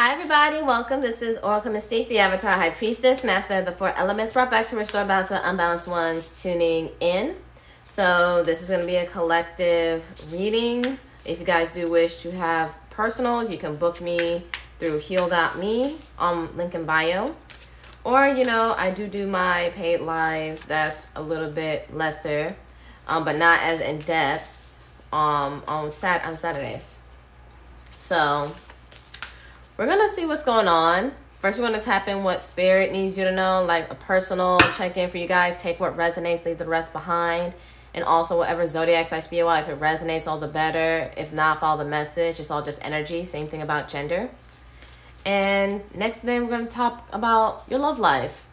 Hi everybody, welcome. This is Oracle Mystique, the Avatar High Priestess, Master of the Four Elements, brought back to restore balance to unbalanced ones, tuning in. So this is going to be a collective reading. If you guys do wish to have personals, you can book me through heal.me on link in bio. Or, you know, I do my paid lives. That's a little bit lesser, but not as in-depth on Saturdays. So we're going to see what's going on. First, we're going to tap in what spirit needs you to know, like a personal check-in for you guys. Take what resonates, leave the rest behind. And also whatever zodiacs I speak about, if it resonates, all the better. If not, follow the message. It's all just energy. Same thing about gender. And next thing, we're going to talk about your love life.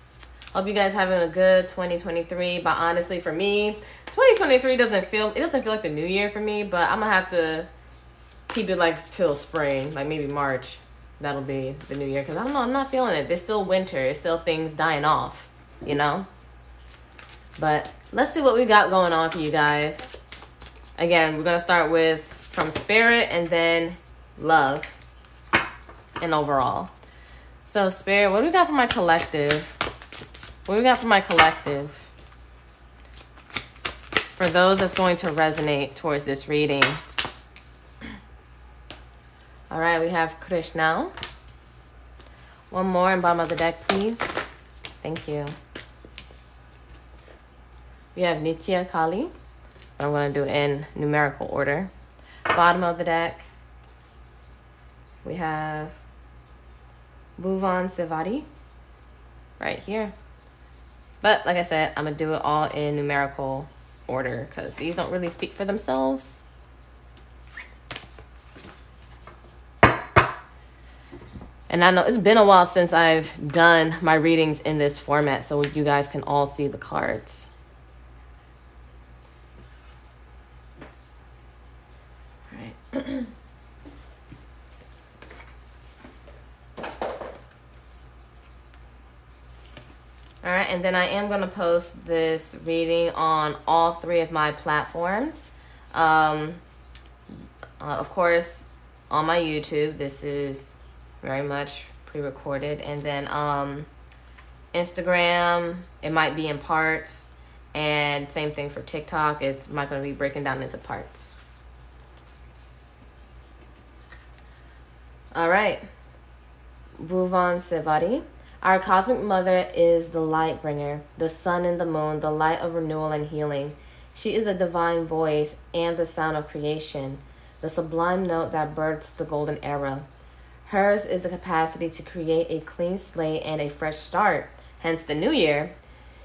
Hope you guys having a good 2023. But honestly, for me, 2023 doesn't feel like the new year for me. But I'm going to have to keep it like till spring, like maybe March. That'll be the new year. Because I don't know, I'm not feeling it. It's still winter. It's still things dying off, you know? But let's see what we got going on for you guys. Again, we're going to start with from spirit and then love and overall. So spirit, what do we got for my collective? What do we got for my collective? For those that's going to resonate towards this reading. All right, we have Krishna. One more in bottom of the deck, please. Thank you. We have Nitya Kali. I'm going to do it in numerical order. Bottom of the deck, we have Bhuvan Sivari right here. But like I said, I'm going to do it all in numerical order because these don't really speak for themselves. And I know it's been a while since I've done my readings in this format, so you guys can all see the cards. All right. All right, and then I am going to post this reading on all three of my platforms. Of course, on my YouTube, this is very much pre-recorded, and then Instagram, it might be in parts, and same thing for TikTok. It's not going to be breaking down into parts. All right, Bhuvan Sivari. Our cosmic mother is the light bringer, the sun and the moon, the light of renewal and healing. She is a divine voice and the sound of creation, the sublime note that births the golden era. Hers is the capacity to create a clean slate and a fresh start, hence the new year.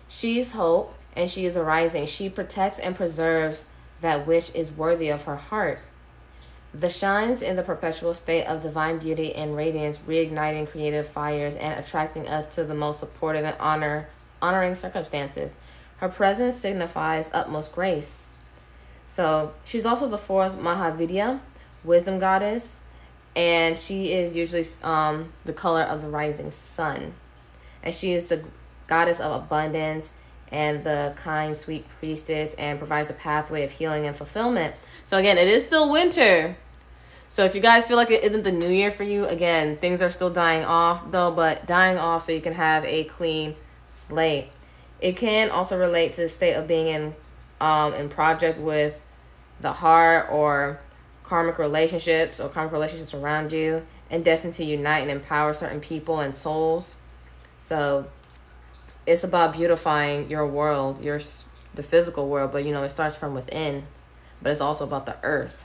She is hope and she is arising. She protects and preserves that which is worthy of her heart. The shines in the perpetual state of divine beauty and radiance, reigniting creative fires and attracting us to the most supportive and honoring circumstances. Her presence signifies utmost grace. So she's also the fourth Mahavidya, wisdom goddess. And she is usually the color of the rising sun. And she is the goddess of abundance and the kind, sweet priestess and provides the pathway of healing and fulfillment. So again, it is still winter. So if you guys feel like it isn't the new year for you, again, things are still dying off though, but dying off so you can have a clean slate. It can also relate to the state of being in project with the heart or karmic relationships around you and destined to unite and empower certain people and souls. So it's about beautifying your world, the physical world, but you know, it starts from within, but it's also about the earth.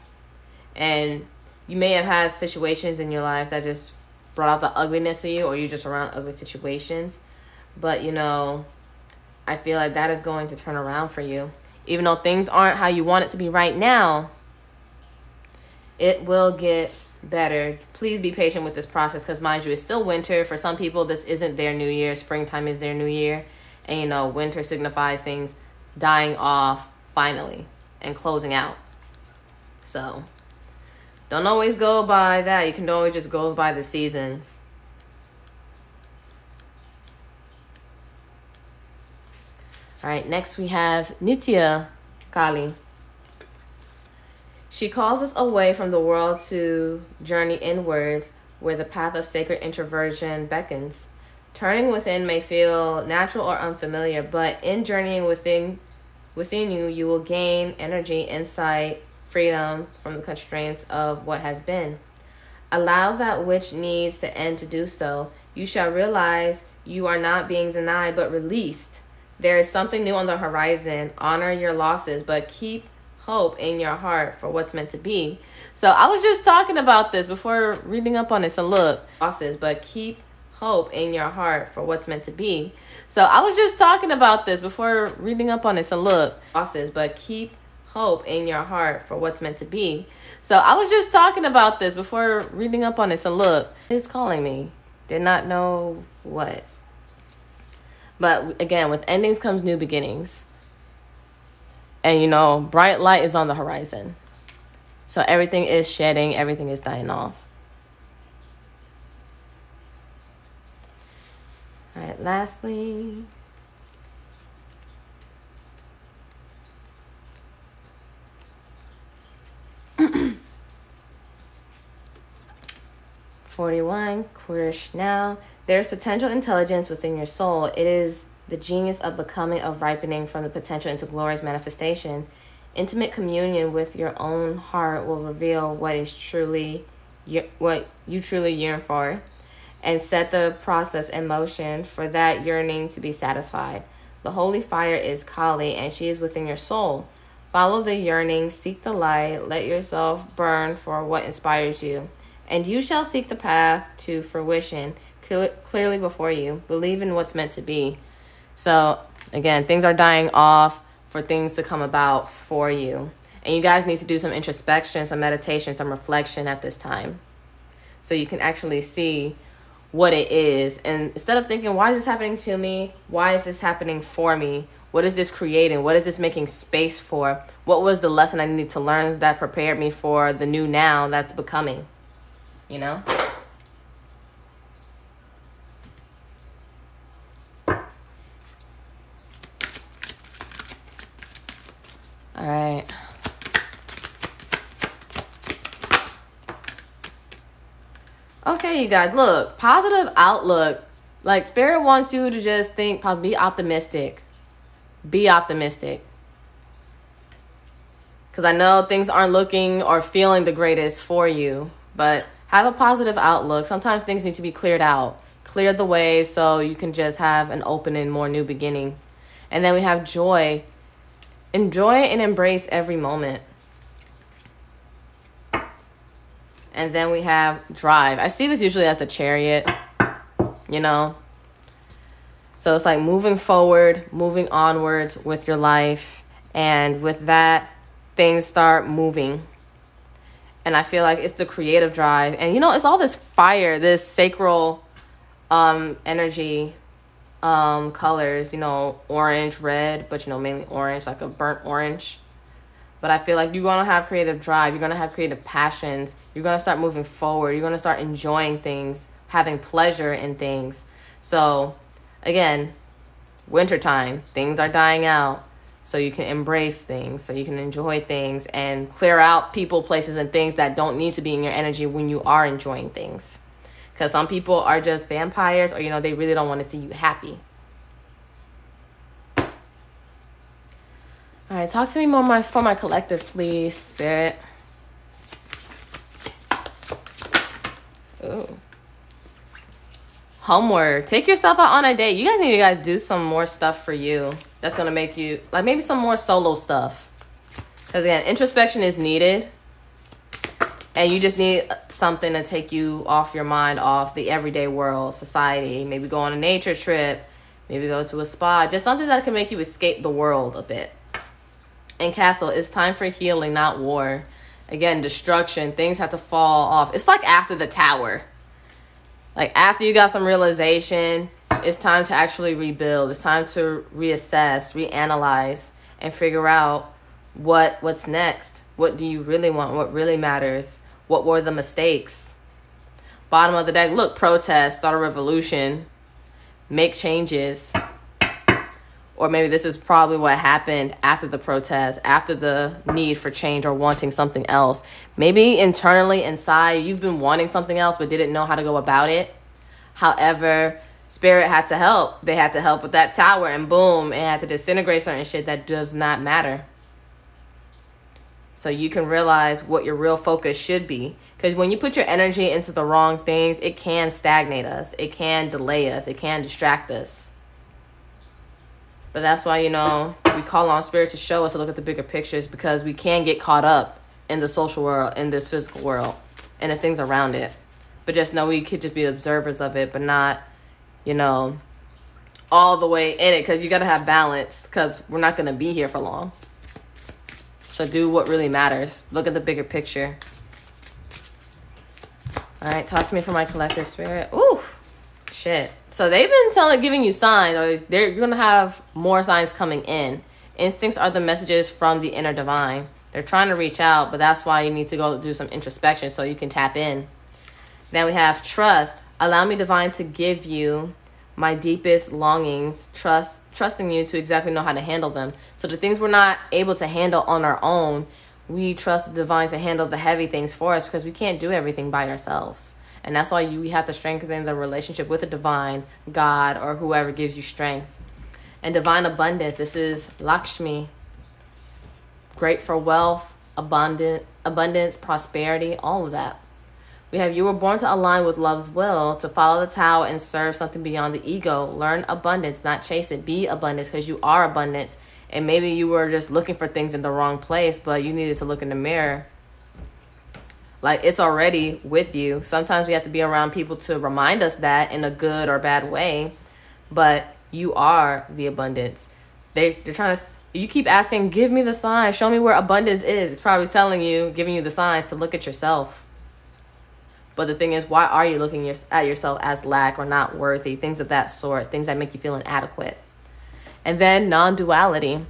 And you may have had situations in your life that just brought out the ugliness of you, or you're just around ugly situations. But you know, I feel like that is going to turn around for you. Even though things aren't how you want it to be right now, it will get better. Please be patient with this process because, mind you, it's still winter. For some people, this isn't their new year. Springtime is their new year. And, you know, winter signifies things dying off finally and closing out. So don't always go by that. You can always just go by the seasons. All right, next we have Nitya Kali. She calls us away from the world to journey inwards, where the path of sacred introversion beckons. Turning within may feel natural or unfamiliar, but in journeying within you, you will gain energy, insight, freedom from the constraints of what has been. Allow that which needs to end to do so. You shall realize you are not being denied, but released. There is something new on the horizon. Honor your losses, but keep hope in your heart for what's meant to be. So I was just talking about this before reading up on it. So look, losses, but keep hope in your heart for what's meant to be. So I was just talking about this before reading up on it. So look, losses, but keep hope in your heart for what's meant to be. So I was just talking about this before reading up on it. So look, it's calling me. Did not know what. But again, with endings comes new beginnings. And you know, bright light is on the horizon. So everything is shedding, everything is dying off. All right, lastly, Queerish now. There's potential intelligence within your soul. It is the genius of becoming, of ripening from the potential into glorious manifestation. Intimate communion with your own heart will reveal what you truly yearn for, and set the process in motion for that yearning to be satisfied. The holy fire is Kali, and she is within your soul. Follow the yearning, seek the light, let yourself burn for what inspires you, and you shall seek the path to fruition clearly before you. Believe in what's meant to be. So again, things are dying off for things to come about for you. And you guys need to do some introspection, some meditation, some reflection at this time, so you can actually see what it is. And instead of thinking, why is this happening to me? Why is this happening for me? What is this creating? What is this making space for? What was the lesson I needed to learn that prepared me for the new now that's becoming? You know? All right. Okay, you guys, look, positive outlook. Like, Spirit wants you to just think positive, be optimistic. Be optimistic. Because I know things aren't looking or feeling the greatest for you, but have a positive outlook. Sometimes things need to be cleared out. Clear the way so you can just have an open and more new beginning. And then we have joy. Enjoy and embrace every moment. And then we have drive. I see this usually as the Chariot, you know. So it's like moving forward, moving onwards with your life. And with that, things start moving. And I feel like it's the creative drive. And, you know, it's all this fire, this sacral energy, colors, you know, orange, red, but, you know, mainly orange, like a burnt orange. But I feel like you're going to have creative drive. You're going to have creative passions. You're going to start moving forward. You're going to start enjoying things, having pleasure in things. So, again, wintertime, things are dying out. So you can embrace things, so you can enjoy things and clear out people, places, and things that don't need to be in your energy when you are enjoying things. Because some people are just vampires, or, you know, they really don't want to see you happy. All right, talk to me more for my collective, please, Spirit. Ooh. Homework. Take yourself out on a date. You guys need to do some more stuff for you. That's going to make you, like, maybe some more solo stuff. Because, again, introspection is needed. And you just need something to take you off your mind, off the everyday world, society. Maybe go on a nature trip. Maybe go to a spa. Just something that can make you escape the world a bit. And Castle, it's time for healing, not war. Again, destruction. Things have to fall off. It's like after the Tower. Like, after you got some realization, it's time to actually rebuild. It's time to reassess, reanalyze, and figure out what's next. What do you really want? What really matters? What were the mistakes? Bottom of the deck, look, protest, start a revolution, make changes. Or maybe this is probably what happened after the protest, after the need for change or wanting something else. Maybe internally inside, you've been wanting something else but didn't know how to go about it. However, Spirit had to help. They had to help with that tower, and boom, it had to disintegrate certain shit that does not matter. So you can realize what your real focus should be. Because when you put your energy into the wrong things, it can stagnate us. It can delay us. It can distract us. But that's why, you know, we call on Spirit to show us to look at the bigger pictures, because we can get caught up in the social world, in this physical world, and the things around it. But just know we could just be observers of it, but not, you know, all the way in it, because you got to have balance, because we're not going to be here for long. So do what really matters. Look at the bigger picture. All right, talk to me for my collective spirit. Ooh, shit. So they've been giving you signs, or you're going to have more signs coming in. Instincts are the messages from the inner divine. They're trying to reach out, but that's why you need to go do some introspection so you can tap in. Then we have trust. Allow me, divine, to give you my deepest longings. Trusting you to exactly know how to handle them. So the things we're not able to handle on our own, we trust the divine to handle the heavy things for us, because we can't do everything by ourselves. And that's why we have to strengthen the relationship with the divine, God, or whoever gives you strength. And divine abundance, this is Lakshmi. Great for wealth, abundance, prosperity, all of that. We have, you were born to align with love's will, to follow the Tao and serve something beyond the ego. Learn abundance, not chase it. Be abundance, because you are abundance. And maybe you were just looking for things in the wrong place, but you needed to look in the mirror. Like, it's already with you. Sometimes we have to be around people to remind us that in a good or bad way. But you are the abundance. They're trying to... You keep asking, give me the sign. Show me where abundance is. It's probably telling you, giving you the signs to look at yourself. But the thing is, why are you looking at yourself as lack or not worthy? Things of that sort. Things that make you feel inadequate. And then non-duality.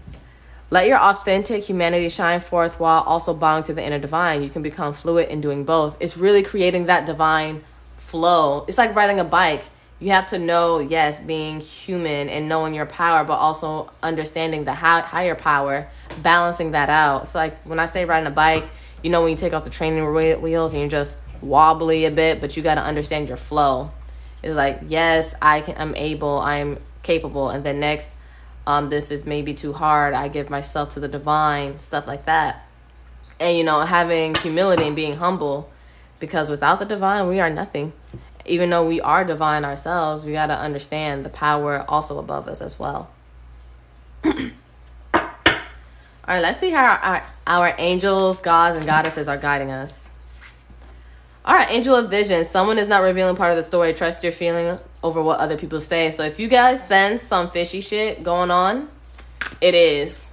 Let your authentic humanity shine forth while also bowing to the inner divine. You can become fluid in doing both. It's really creating that divine flow. It's like riding a bike. You have to know, yes, being human and knowing your power, but also understanding the higher power, balancing that out. It's like when I say riding a bike, you know, when you take off the training wheels and you're just wobbly a bit, but you got to understand your flow. It's like, yes, I'm able, I'm capable. And then next, this is maybe too hard. I give myself to the divine, stuff like that. And, you know, having humility and being humble, because without the divine, we are nothing. Even though we are divine ourselves, we got to understand the power also above us as well. All right, let's see how our angels, gods, and goddesses are guiding us. All right, angel of vision. Someone is not revealing part of the story. Trust your feeling over what other people say. So if you guys sense some fishy shit going on, it is.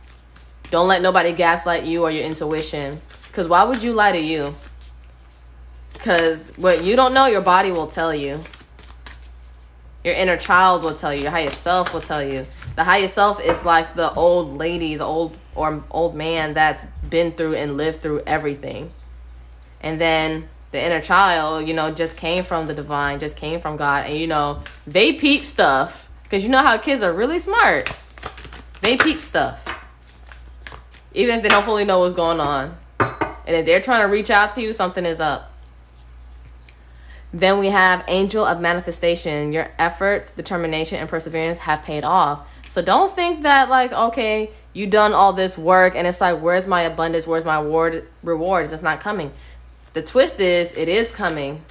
Don't let nobody gaslight you or your intuition. Because why would you lie to you? Because what you don't know, your body will tell you. Your inner child will tell you. Your highest self will tell you. The highest self is like the old lady, the old man that's been through and lived through everything. And then the inner child, you know, just came from the divine, just came from God. And, you know, they peep stuff. Because you know how kids are really smart. They peep stuff. Even if they don't fully know what's going on. And if they're trying to reach out to you, something is up. Then we have angel of manifestation. Your efforts, determination, and perseverance have paid off. So don't think that, like, okay, you done all this work and it's like, where's my abundance? Where's my rewards? It's not coming. The twist is, it is coming.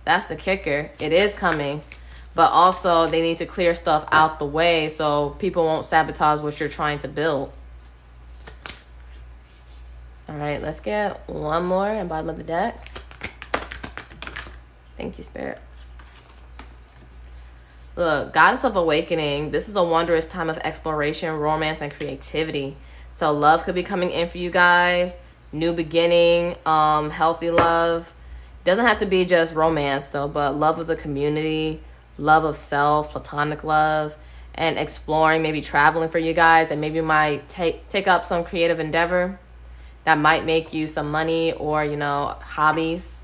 That's the kicker. It is coming. But also, they need to clear stuff out the way so people won't sabotage what you're trying to build. All right, let's get one more in bottom of the deck. Thank you, Spirit. Look, Goddess of Awakening. This is a wondrous time of exploration, romance, and creativity. So love could be coming in for you guys. New beginning, healthy love. Doesn't have to be just romance, though, but love of the community, love of self, platonic love, and exploring, maybe traveling for you guys, and maybe you might take up some creative endeavor that might make you some money or, you know, hobbies.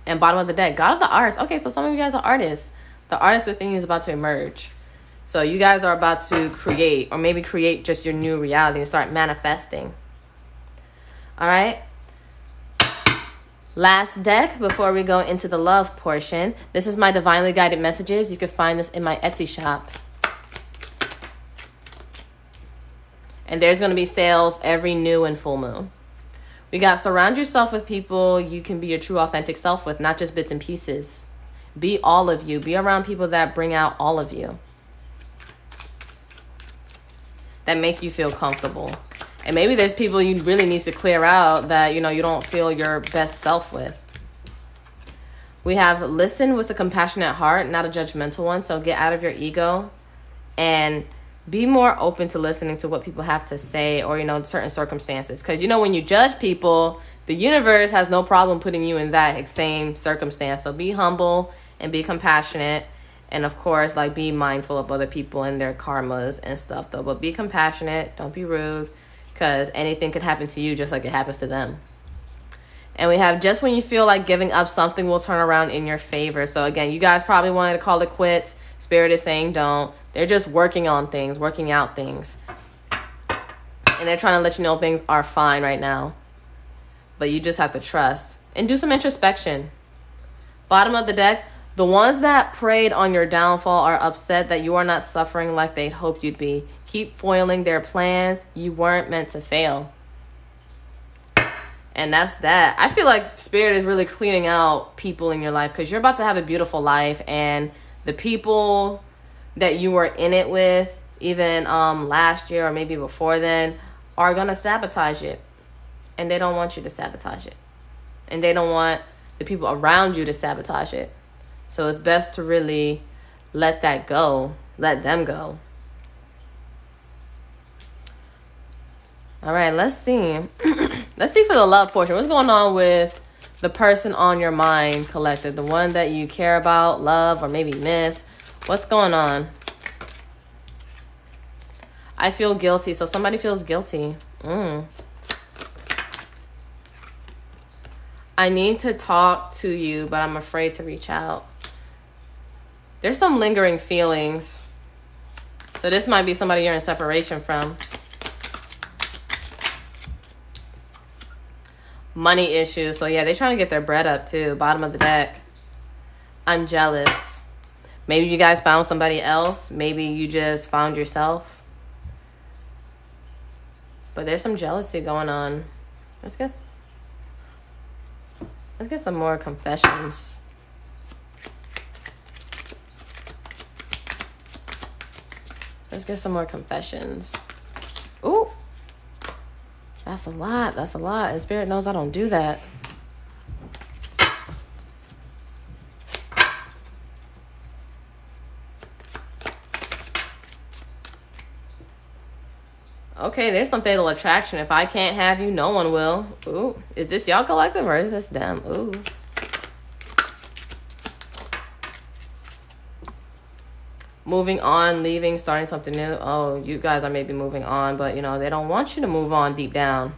And bottom of the deck, God of the arts. Okay, so some of you guys are artists. The artist within you is about to emerge. So you guys are about to create, or maybe create just your new reality and start manifesting. All right. Last deck before we go into the love portion. This is my divinely guided messages. You can find this in my Etsy shop. And there's going to be sales every new and full moon. We got surround yourself with people you can be your true authentic self with, not just bits and pieces. Be all of you. Be around people that bring out all of you, that make you feel comfortable. And maybe there's people you really need to clear out that, you know, you don't feel your best self with. We have listen with a compassionate heart, not a judgmental one. So get out of your ego and be more open to listening to what people have to say, or, you know, certain circumstances. Because, you know, when you judge people, the universe has no problem putting you in that same circumstance. So be humble and be compassionate. And of course, like, be mindful of other people and their karmas and stuff, though. But be compassionate. Don't be rude, because anything could happen to you just like it happens to them. And we have just when you feel like giving up, something will turn around in your favor. So again, you guys probably wanted to call it quits. Spirit is saying don't. They're just working on things, working out things. And they're trying to let you know things are fine right now. But you just have to trust and do some introspection. Bottom of the deck, the ones that preyed on your downfall are upset that you are not suffering like they'd hoped you'd be. Keep foiling their plans. You weren't meant to fail. And that's that. I feel like Spirit is really cleaning out people in your life, because you're about to have a beautiful life, and the people that you were in it with, even last year or maybe before then, are going to sabotage it. And they don't want you to sabotage it. And they don't want the people around you to sabotage it. So it's best to really let that go. Let them go. All right, let's see. Let's see for the love portion. What's going on with the person on your mind, collective? The one that you care about, love, or maybe miss. What's going on? I feel guilty. So somebody feels guilty. I need to talk to you, but I'm afraid to reach out. There's some lingering feelings. So this might be somebody you're in separation from. Money issues. So yeah, they're trying to get their bread up too. Bottom of the deck. I'm jealous. Maybe you guys found somebody else. Maybe you just found yourself. But there's some jealousy going on. Let's get some more confessions. Let's get some more confessions. Ooh. That's a lot. That's a lot. And Spirit knows I don't do that. Okay, there's some fatal attraction. If I can't have you, no one will. Ooh. Is this y'all collective or is this them? Ooh. Moving on, leaving, starting something new. Oh, you guys are maybe moving on, but, you know, they don't want you to move on deep down.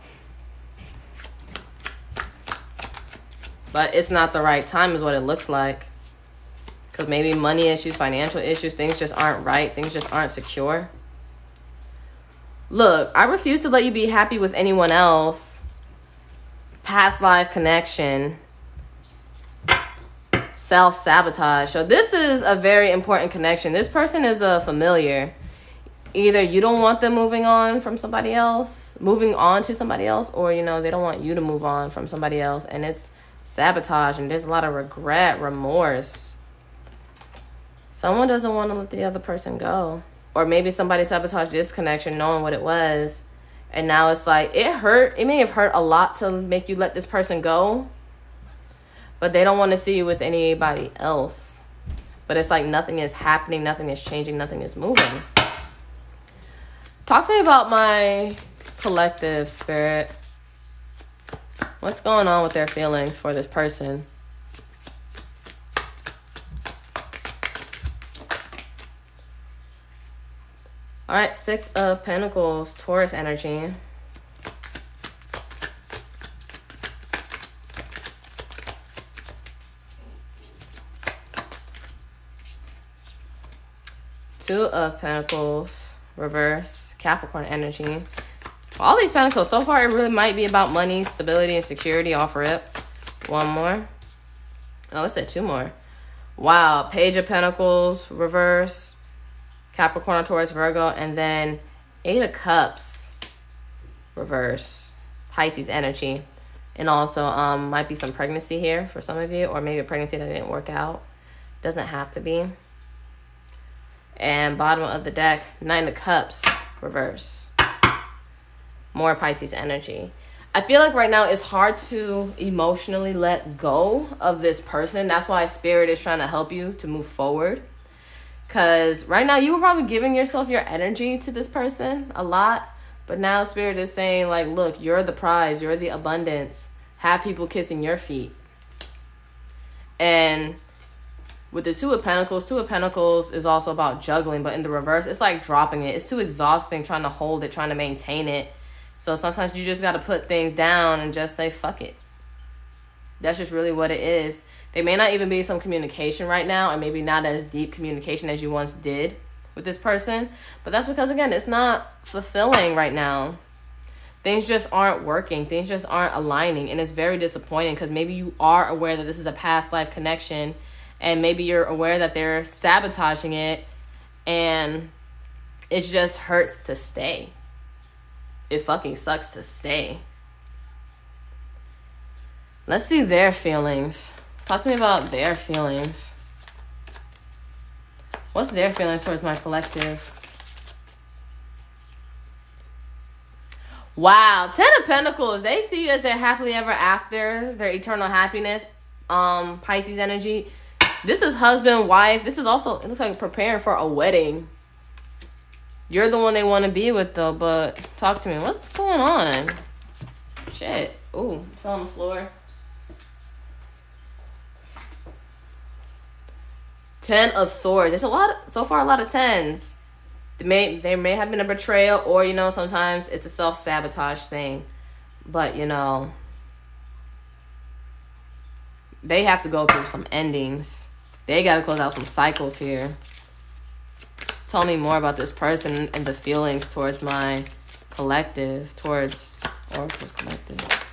But it's not the right time is what it looks like. Because maybe money issues, financial issues, things just aren't right. Things just aren't secure. Look, I refuse to let you be happy with anyone else. Past life connection. Self-sabotage. So this is a very important connection. This person is a familiar. Either you don't want them moving on from somebody else, moving on to somebody else, or, you know, they don't want you to move on from somebody else. And it's sabotage, and there's a lot of regret, remorse. Someone doesn't want to let the other person go. Or maybe somebody sabotaged this connection knowing what it was. And now it's like, it hurt. It may have hurt a lot to make you let this person go. But they don't want to see you with anybody else. But it's like nothing is happening. Nothing is changing. Nothing is moving. Talk to me about my collective, Spirit. What's going on with their feelings for this person? All right, Six of Pentacles, Taurus energy. Two of Pentacles, reverse, Capricorn energy. All these Pentacles, so far, it really might be about money, stability, and security off rip. One more. Oh, it said two more. Wow, Page of Pentacles, reverse, Capricorn, Taurus, Virgo, and then Eight of Cups, reverse, Pisces energy. And also, might be some pregnancy here for some of you, or maybe a pregnancy that didn't work out. Doesn't have to be. And bottom of the deck, Nine of Cups, reverse. More Pisces energy. I feel like right now it's hard to emotionally let go of this person. That's why Spirit is trying to help you to move forward. Because right now you were probably giving yourself your energy to this person a lot. But now Spirit is saying, like, look, you're the prize. You're the abundance. Have people kissing your feet. And with the Two of Pentacles is also about juggling. But in the reverse, it's like dropping it. It's too exhausting trying to hold it, trying to maintain it. So sometimes you just got to put things down and just say, fuck it. That's just really what it is. There may not even be some communication right now, and maybe not as deep communication as you once did with this person. But that's because, again, it's not fulfilling right now. Things just aren't working. Things just aren't aligning. And it's very disappointing because maybe you are aware that this is a past life connection. And maybe you're aware that they're sabotaging it. And it just hurts to stay. It fucking sucks to stay. Let's see their feelings. Talk to me about their feelings. What's their feelings towards my collective? Wow, Ten of Pentacles. They see you as their happily ever after, their eternal happiness. Pisces energy. This is husband, wife. This is also, it looks like preparing for a wedding. You're the one they want to be with, though, but talk to me. What's going on? Shit. Ooh, fell on the floor. 10 of Swords. There's so far a lot of 10s. There may have been a betrayal, or, you know, sometimes it's a self-sabotage thing. But, you know, they have to go through some endings. They got to close out some cycles here. Tell me more about this person and the feelings towards my collective, towards Oracle's collective.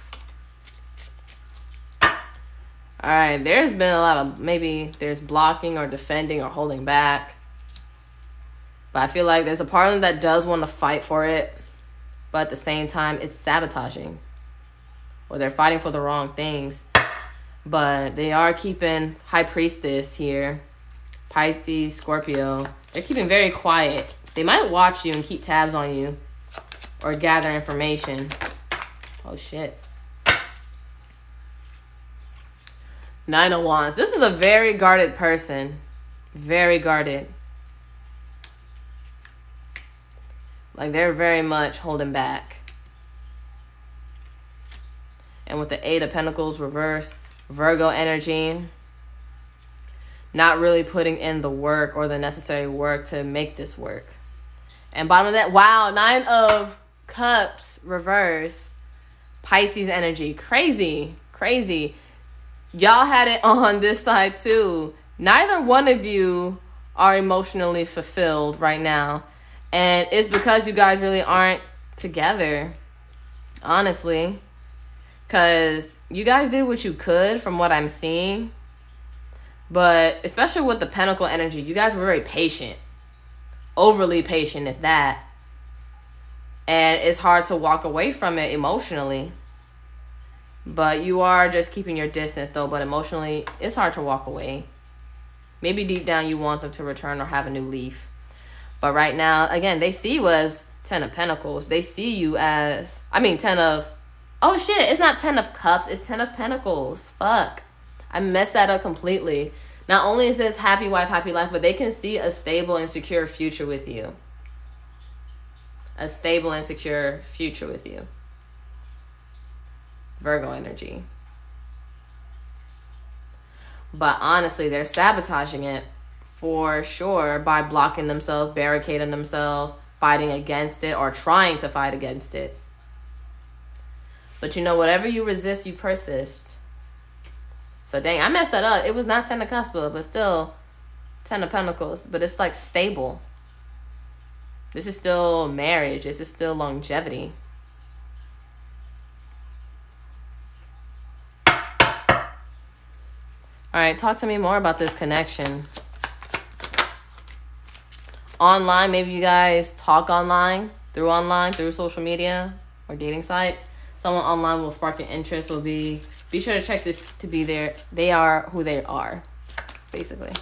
Alright, there's been a lot of, maybe there's blocking or defending or holding back. But I feel like there's a part of them that does want to fight for it. But at the same time, it's sabotaging. Or they're fighting for the wrong things. But they are keeping High Priestess here. Pisces, Scorpio. They're keeping very quiet. They might watch you and keep tabs on you. Or gather information. Oh, shit. Nine of Wands. This is a very guarded person. Very guarded. Like, they're very much holding back. And with the Eight of Pentacles reverse, Virgo energy. Not really putting in the work or the necessary work to make this work. And bottom of that, wow, Nine of Cups reverse, Pisces energy. Crazy, crazy. Y'all had it on this side too. Neither one of you are emotionally fulfilled right now. And it's because you guys really aren't together. Honestly. Because you guys did what you could from what I'm seeing. But especially with the Pentacle energy, you guys were very patient. Overly patient at that. And it's hard to walk away from it emotionally. But you are just keeping your distance, though. But emotionally, it's hard to walk away. Maybe deep down you want them to return or have a new leaf. But right now, again, they see you as 10 of Pentacles. They see you as, 10 of... Oh, shit, it's not 10 of Cups. It's 10 of Pentacles. Fuck. I messed that up completely. Not only is this happy wife, happy life, but they can see a stable and secure future with you. A stable and secure future with you. Virgo energy. But honestly, they're sabotaging it for sure by blocking themselves, barricading themselves, fighting against it, or trying to fight against it. But you know, whatever you resist, you persist. So dang, I messed that up. It was not 10 of Cups, but still 10 of Pentacles. But it's like stable. This is still marriage. This is still longevity. All right, talk to me more about this connection. Online, maybe you guys talk online, through social media or dating sites. Someone online will spark your interest, be sure to check this to be there. They are who they are, basically.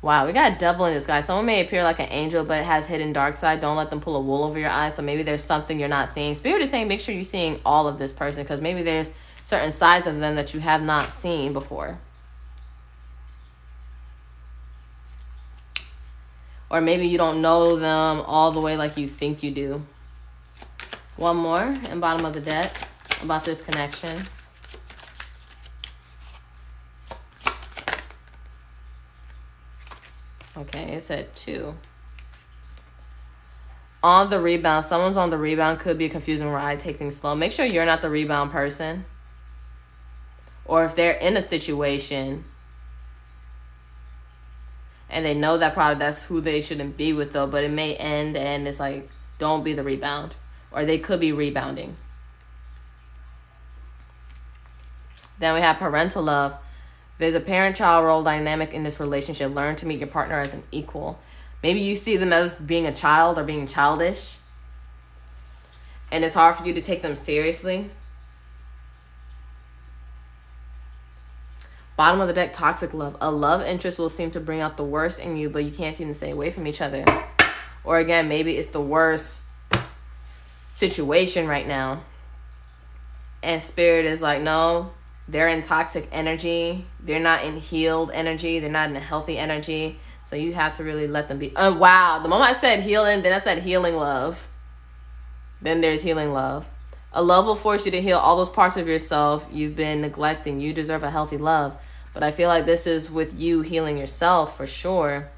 Wow, we got a devil in this guy. Someone may appear like an angel, but has hidden dark side. Don't let them pull a wool over your eyes. So maybe there's something you're not seeing. Spirit is saying make sure you're seeing all of this person, because maybe there's certain sides of them that you have not seen before. Or maybe you don't know them all the way like you think you do. One more in bottom of the deck about this connection. Okay, it said 2. On the rebound. Someone's on the rebound. Could be a confusing ride, take things slow. Make sure you're not the rebound person. Or if they're in a situation and they know that probably that's who they shouldn't be with, though, but it may end and it's like, don't be the rebound. Or they could be rebounding. Then we have parental love. There's a parent-child role dynamic in this relationship. Learn to meet your partner as an equal. Maybe you see them as being a child or being childish, and it's hard for you to take them seriously. Bottom of the deck, toxic love. A love interest will seem to bring out the worst in you, but you can't seem to stay away from each other. Or again, maybe it's the worst situation right now, and Spirit is like, no, they're in toxic energy. They're not in healed energy. They're not in a healthy energy. So you have to really let them be. Oh, wow. The moment I said healing, then I said healing love. Then there's healing love. A love will force you to heal all those parts of yourself you've been neglecting. You deserve a healthy love. But I feel like this is with you healing yourself for sure.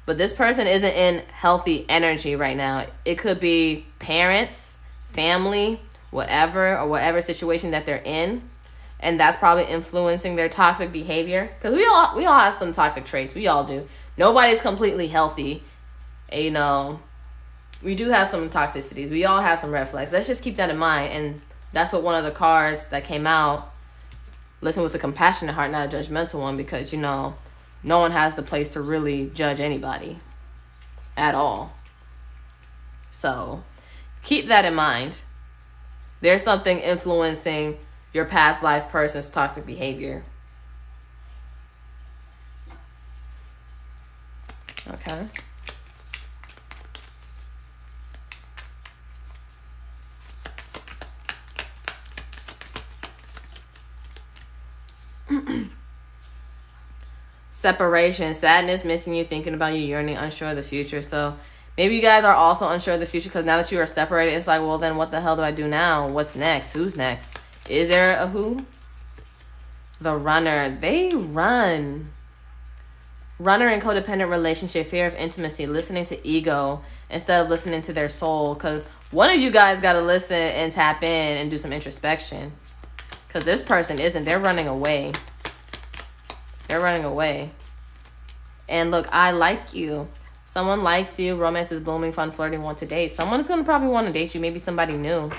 But this person isn't in healthy energy right now. It could be parents, family, whatever situation that they're in. And that's probably influencing their toxic behavior. Because we all have some toxic traits. We all do. Nobody's completely healthy. And, you know, we do have some toxicities. We all have some red flags. Let's just keep that in mind. And that's what one of the cards that came out. Listen with a compassionate heart, not a judgmental one. Because, you know, no one has the place to really judge anybody at all. So keep that in mind. There's something influencing your past life person's toxic behavior. Okay. Separation, sadness, missing you, thinking about you, yearning, unsure of the future. So maybe you guys are also unsure of the future because now that you are separated, it's like, well, then what the hell do I do now? What's next? Who's next? Is there a who? The runner. They run. Runner in codependent relationship, fear of intimacy, listening to ego instead of listening to their soul. Because one of you guys got to listen and tap in and do some introspection. Because this person isn't. They're running away. They're running away. And look, I like you. Someone likes you. Romance is blooming, fun, flirting, want to date. Someone is going to probably want to date you. Maybe somebody new.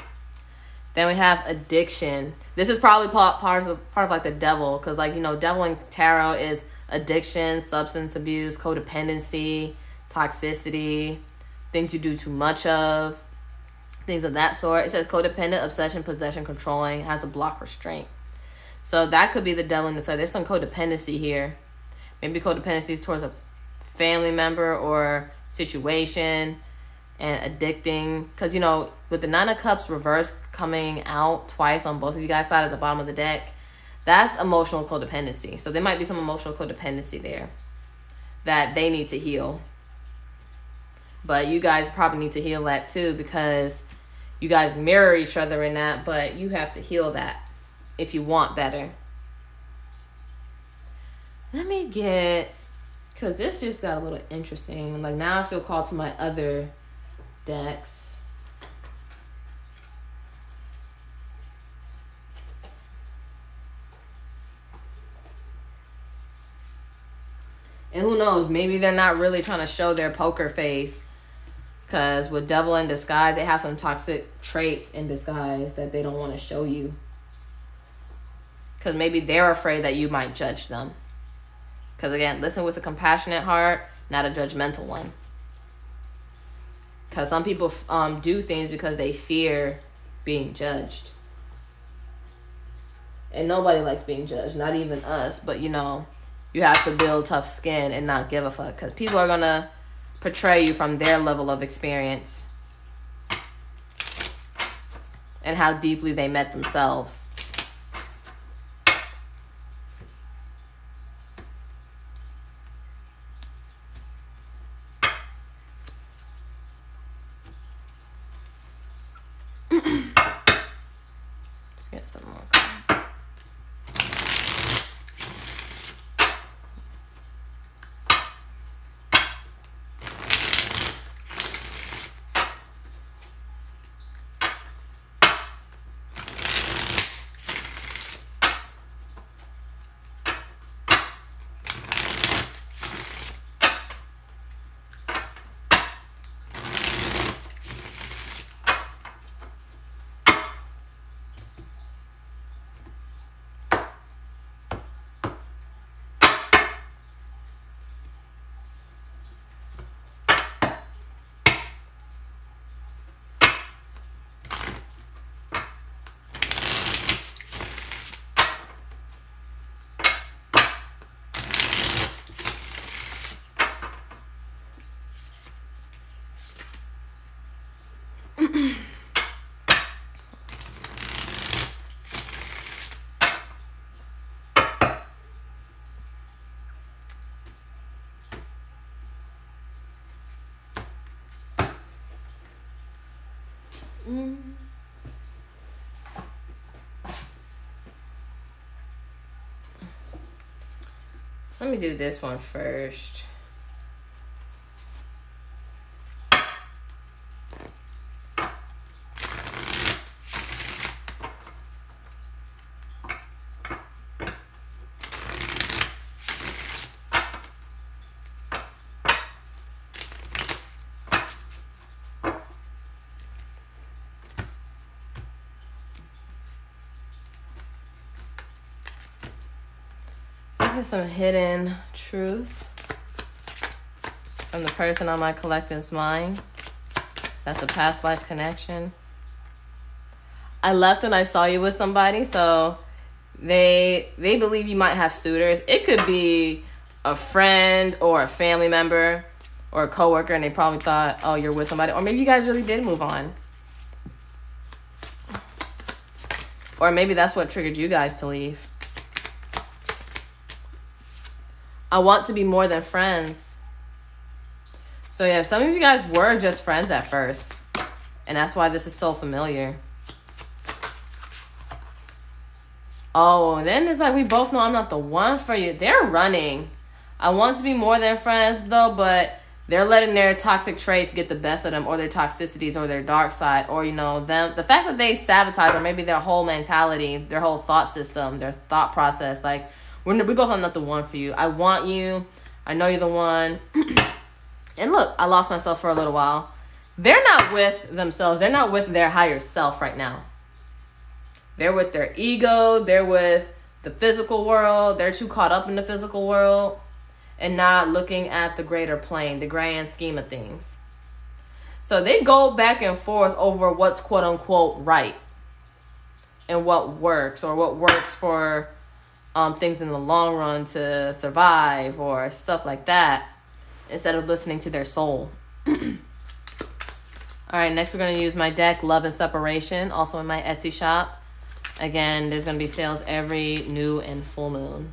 Then we have addiction. This is probably part of like the devil. Because, like, you know, devil in tarot is addiction, substance abuse, codependency, toxicity, things you do too much of, things of that sort. It says codependent, obsession, possession, controlling, has a block restraint. So that could be the devil in the side. There's some codependency here. Maybe codependency towards a family member or situation and addicting. Because, you know, with the Nine of Cups reverse coming out twice on both of you guys' side at the bottom of the deck, that's emotional codependency. So there might be some emotional codependency there that they need to heal. But you guys probably need to heal that too, because you guys mirror each other in that, but you have to heal that if you want better. Let me get, because this just got a little interesting. Like, now I feel called to my other decks. And who knows, maybe they're not really trying to show their poker face. Because with devil in disguise, they have some toxic traits in disguise that they don't want to show you. Because maybe they're afraid that you might judge them. Because again, listen with a compassionate heart, not a judgmental one. Because some people do things because they fear being judged. And nobody likes being judged, not even us. But you know, you have to build tough skin and not give a fuck. Because people are going to portray you from their level of experience. And how deeply they met themselves. Let's get some more. Let me do this one first. Some hidden truth from the person on my collective's mind. That's a past life connection. I left and I saw you with somebody, so they believe you might have suitors. It could be a friend or a family member or a coworker, and they probably thought, oh, you're with somebody. Or maybe you guys really did move on. Or maybe that's what triggered you guys to leave. I want to be more than friends. So yeah, some of you guys were just friends at first. And that's why this is so familiar. Oh, and then it's like we both know I'm not the one for you. They're running. I want to be more than friends though, but they're letting their toxic traits get the best of them, or their toxicities, or their dark side, or you know, the fact that they sabotage, or maybe their whole mentality, their whole thought system, their thought process, like we both are not the one for you. I want you. I know you're the one. And look, I lost myself for a little while. They're not with themselves. They're not with their higher self right now. They're with their ego. They're with the physical world. They're too caught up in the physical world and not looking at the greater plane, the grand scheme of things. So they go back and forth over what's quote unquote right and what works, or what works for things in the long run to survive or stuff like that, instead of listening to their soul. All right, next we're going to use my deck, Love and Separation, also in my Etsy shop. Again, there's going to be sales every new and full moon.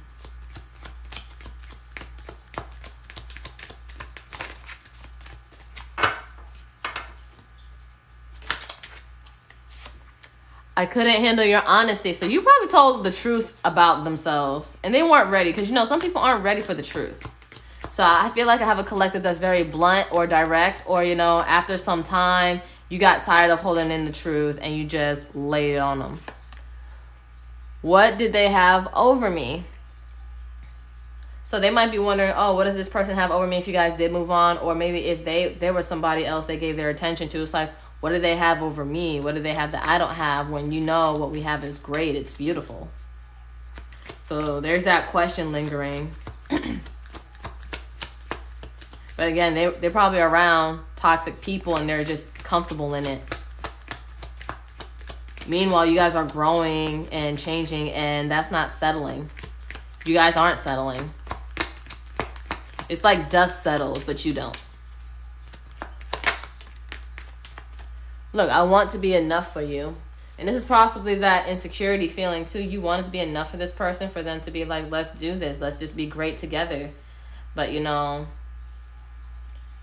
I couldn't handle your honesty. So you probably told the truth about themselves and they weren't ready, because you know some people aren't ready for the truth. So I feel like I have a collective that's very blunt or direct, or you know, after some time you got tired of holding in the truth and you just laid it on them. What did they have over me? So they might be wondering, oh, what does this person have over me if you guys did move on? Or maybe if there was somebody else they gave their attention to, it's like, what do they have over me? What do they have that I don't have? When you know what we have is great, it's beautiful. So there's that question lingering. But again, they're probably around toxic people and they're just comfortable in it. Meanwhile, you guys are growing and changing, and that's not settling. You guys aren't settling. It's like dust settles, but you don't. Look, I want to be enough for you. And this is possibly that insecurity feeling too. You want it to be enough for this person, for them to be like, let's do this. Let's just be great together. But you know,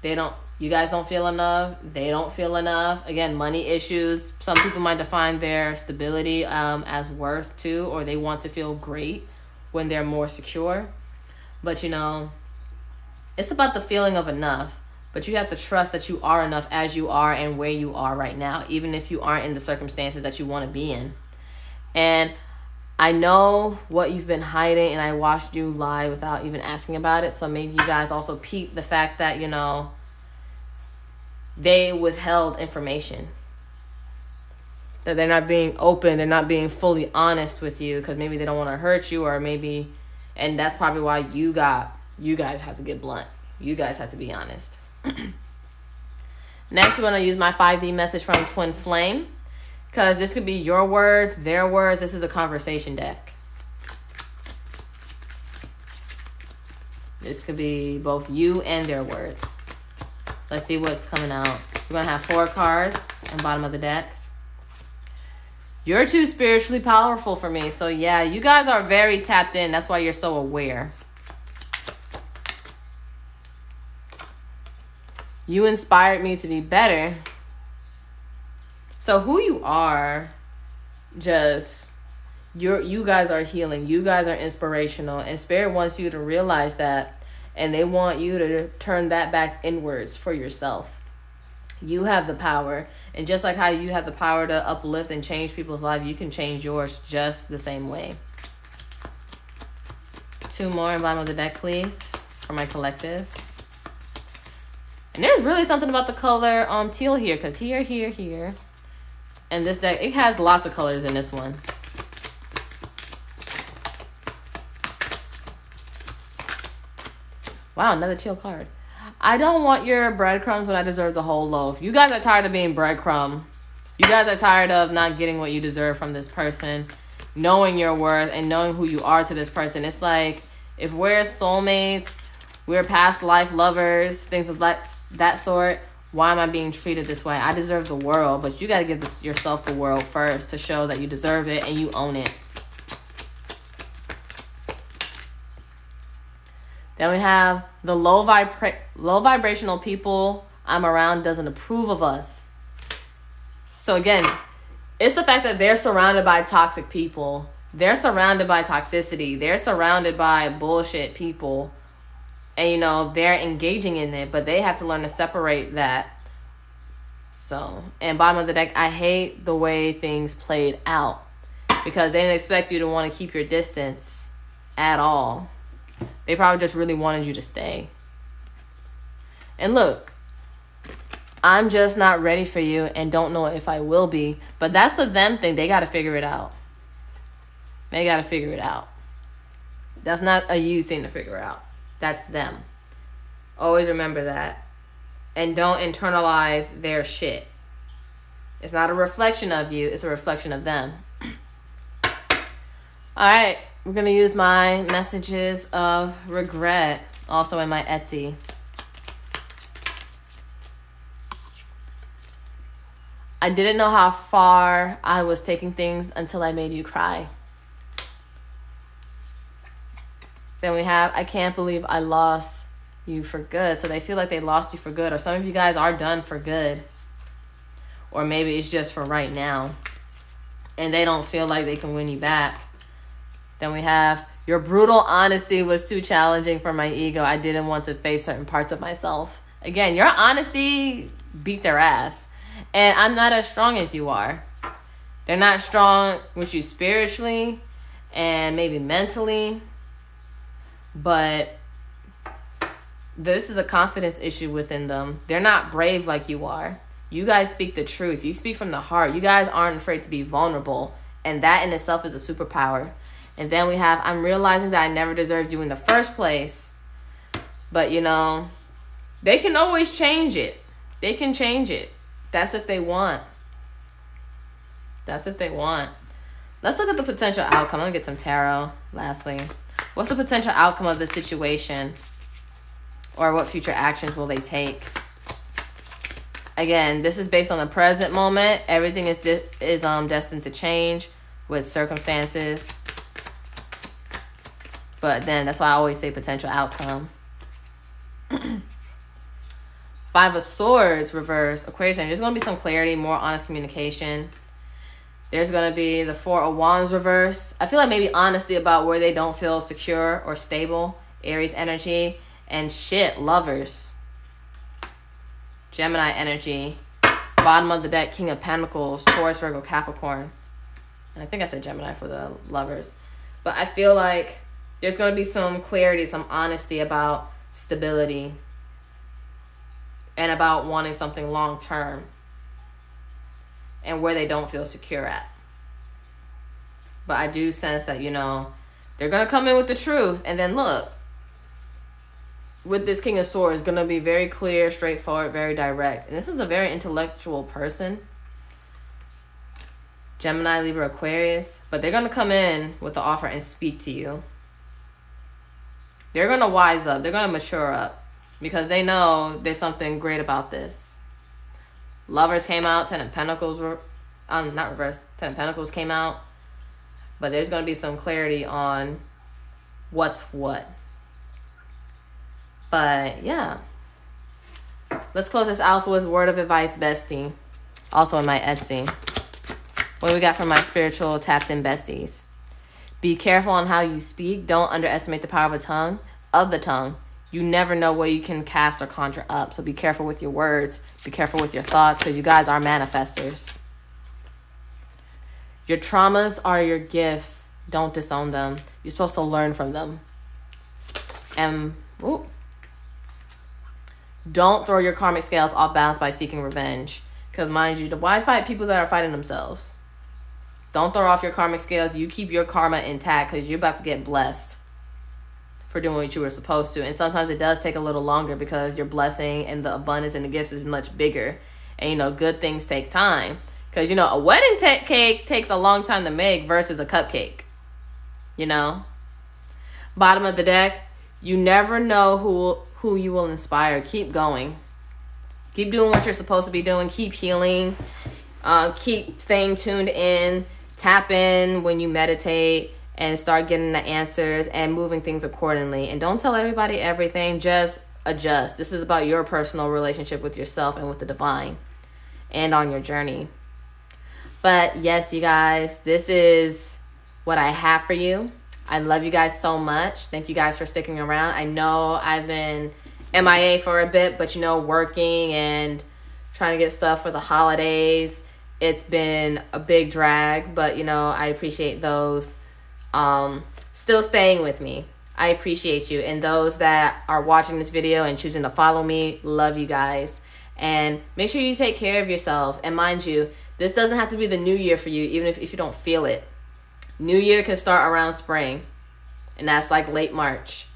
you guys don't feel enough. They don't feel enough. Again, money issues. Some people might define their stability as worth too, or they want to feel great when they're more secure. But you know, it's about the feeling of enough. But you have to trust that you are enough as you are and where you are right now, even if you aren't in the circumstances that you want to be in. And I know what you've been hiding, and I watched you lie without even asking about it. So maybe you guys also peep the fact that, you know, they withheld information. That they're not being open, they're not being fully honest with you because maybe they don't want to hurt you, or maybe, and that's probably why you guys have to get blunt. You guys have to be honest. Next, we're going to use my 5D message from Twin Flame, because this could be your words, their words. This is a conversation deck. This could be both you and their words. Let's see what's coming out. We're going to have 4 cards in the bottom of the deck. You're too spiritually powerful for me. So yeah, you guys are very tapped in. That's why you're so aware. You inspired me to be better. So who you are, just, you guys are healing. You guys are inspirational. And Spirit wants you to realize that. And they want you to turn that back inwards for yourself. You have the power. And just like how you have the power to uplift and change people's lives, you can change yours just the same way. 2 more in the bottom of the deck, please, for my collective. And there's really something about the color teal here, because here. And this deck, it has lots of colors in this one. Wow, another teal card. I don't want your breadcrumbs when I deserve the whole loaf. You guys are tired of being breadcrumb. You guys are tired of not getting what you deserve from this person, knowing your worth and knowing who you are to this person. It's like, if we're soulmates, we're past life lovers, things of that sort, why am I being treated this way? I deserve the world, but you got to give yourself the world first to show that you deserve it and you own it. Then we have the low vibrational people I'm around doesn't approve of us. So again, it's the fact that they're surrounded by toxic people. They're surrounded by toxicity. They're surrounded by bullshit people. And, you know, they're engaging in it, but they have to learn to separate that. So, and bottom of the deck, I hate the way things played out, because they didn't expect you to want to keep your distance at all. They probably just really wanted you to stay. And look, I'm just not ready for you and don't know if I will be. But that's a them thing. They got to figure it out. They got to figure it out. That's not a you thing to figure out. That's them. Always remember that. And don't internalize their shit. It's not a reflection of you. It's a reflection of them. All right. We're going to use my messages of regret, also in my Etsy. I didn't know how far I was taking things until I made you cry. Then we have, I can't believe I lost you for good. So they feel like they lost you for good. Or some of you guys are done for good. Or maybe it's just for right now. And they don't feel like they can win you back. Then we have, your brutal honesty was too challenging for my ego. I didn't want to face certain parts of myself. Again, your honesty beat their ass. And I'm not as strong as you are. They're not strong with you spiritually and maybe mentally. But this is a confidence issue within them. They're not brave like you are. You guys speak the truth. You speak from the heart. You guys aren't afraid to be vulnerable. And that in itself is a superpower. And then we have, I'm realizing that I never deserved you in the first place. But, you know, they can always change it. They can change it. That's if they want. That's if they want. Let's look at the potential outcome. I'm going to get some tarot, lastly. What's the potential outcome of the situation? Or what future actions will they take? Again, this is based on the present moment. Everything is destined to change with circumstances. But then that's why I always say potential outcome. 5 of Swords reverse, Aquarius. There's going to be some clarity, more honest communication. There's going to be the 4 of Wands reverse. I feel like maybe honesty about where they don't feel secure or stable. Aries energy. And Lovers. Gemini energy. Bottom of the deck, King of Pentacles, Taurus, Virgo, Capricorn. And I think I said Gemini for the Lovers. But I feel like there's going to be some clarity, some honesty about stability. And about wanting something long term. And where they don't feel secure at. But I do sense that, you know, they're going to come in with the truth. And then look. With this King of Swords, it's going to be very clear, straightforward, very direct. And this is a very intellectual person. Gemini, Libra, Aquarius. But they're going to come in with the offer and speak to you. They're going to wise up. They're going to mature up. Because they know there's something great about this. Lovers came out. 10 of Pentacles. Not reversed. 10 of Pentacles came out. But there's going to be some clarity on what's what. But, yeah. Let's close this out with word of advice, bestie. Also in my Etsy. What do we got from my spiritual tapped in besties? Be careful on how you speak. Don't underestimate the power of the tongue. You never know what you can cast or conjure up. So be careful with your words. Be careful with your thoughts. Because you guys are manifestors. Your traumas are your gifts. Don't disown them. You're supposed to learn from them. And... ooh. Don't throw your karmic scales off balance by seeking revenge. Because mind you, why fight people that are fighting themselves? Don't throw off your karmic scales. You keep your karma intact because you're about to get blessed for doing what you were supposed to. And sometimes it does take a little longer because your blessing and the abundance and the gifts is much bigger. And, you know, good things take time. Because, you know, a wedding cake takes a long time to make versus a cupcake. You know? Bottom of the deck, you never know who you will inspire. Keep going. Keep doing what you're supposed to be doing. Keep healing. Keep staying tuned in. Tap in when you meditate and start getting the answers and moving things accordingly. And don't tell everybody everything. Just adjust. This is about your personal relationship with yourself and with the divine and on your journey. But yes, you guys, this is what I have for you. I love you guys so much. Thank you guys for sticking around. I know I've been MIA for a bit, but, you know, working and trying to get stuff for the holidays. It's been a big drag, but, you know, I appreciate those still staying with me. I appreciate you. And those that are watching this video and choosing to follow me, love you guys. And make sure you take care of yourselves. And mind you, this doesn't have to be the new year for you, even if you don't feel it. New year can start around spring. And that's like late March.